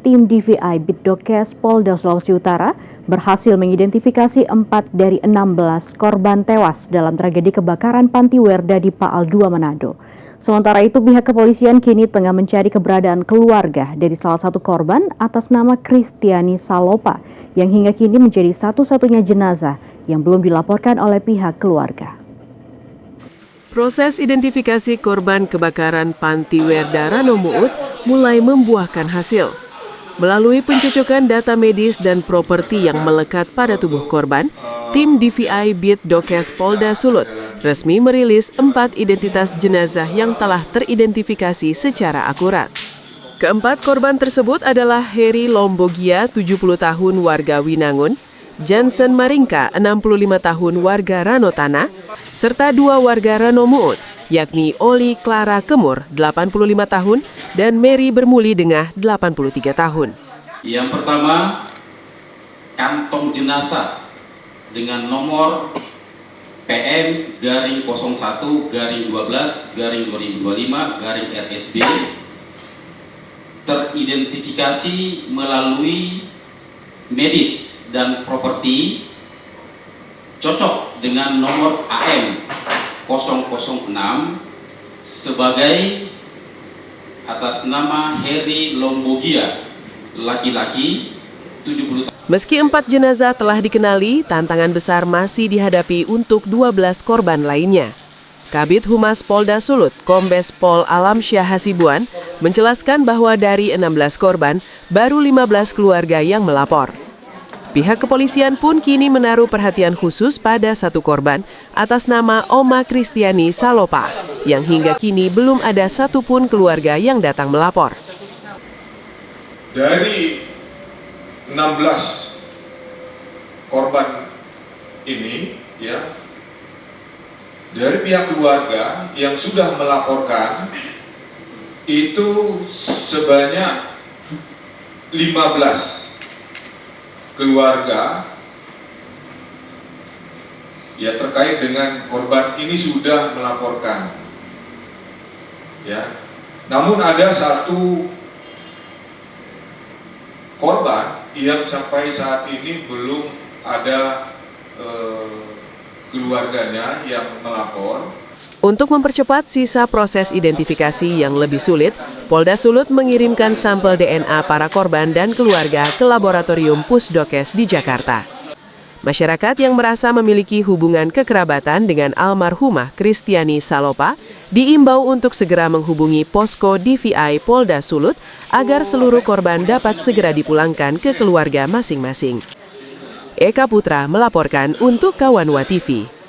Tim DVI Bitdokes Polda Sulawesi Utara berhasil mengidentifikasi 4 dari 16 korban tewas dalam tragedi kebakaran Panti Werda di Paal 2 Manado. Sementara itu pihak kepolisian kini tengah mencari keberadaan keluarga dari salah satu korban atas nama Kristiani Salopa yang hingga kini menjadi satu-satunya jenazah yang belum dilaporkan oleh pihak keluarga. Proses identifikasi korban kebakaran Panti Werda Rano Muut mulai membuahkan hasil. Melalui pencocokan data medis dan properti yang melekat pada tubuh korban, tim DVI Bitdokes Polda Sulut resmi merilis 4 identitas jenazah yang telah teridentifikasi secara akurat. Keempat korban tersebut adalah Heri Lombogia, 70 tahun warga Winangun, Jansen Maringka, 65 tahun warga Ranotana, serta 2 warga Rano Muut, yakni Oli Clara Kemur, 85 tahun, dan Mary Bermuli Dengah, 83 tahun. Yang pertama, kantong jenazah dengan nomor PM-01-12-2025-RSB teridentifikasi melalui medis dan properti cocok dengan nomor AM 006 sebagai atas nama Heri Lombogia, laki-laki 70 tahun. Meski 4 jenazah telah dikenali, tantangan besar masih dihadapi untuk 12 korban lainnya. Kabid Humas Polda Sulut, Kombes Pol Alamsyah Hasibuan, menjelaskan bahwa dari 16 korban, baru 15 keluarga yang melapor. Pihak kepolisian pun kini menaruh perhatian khusus pada satu korban atas nama Oma Kristiani Salopa, yang hingga kini belum ada satupun keluarga yang datang melapor. Dari 16 korban ini, dari pihak keluarga yang sudah melaporkan itu sebanyak 15 keluarga terkait dengan korban ini sudah melaporkan. Namun ada satu korban yang sampai saat ini belum ada keluarganya yang melapor. Untuk mempercepat sisa proses identifikasi yang lebih sulit, Polda Sulut mengirimkan sampel DNA para korban dan keluarga ke Laboratorium Pusdokes di Jakarta. Masyarakat yang merasa memiliki hubungan kekerabatan dengan almarhumah Kristiani Salopa diimbau untuk segera menghubungi posko DVI Polda Sulut agar seluruh korban dapat segera dipulangkan ke keluarga masing-masing. Eka Putra melaporkan untuk Kawanwa TV.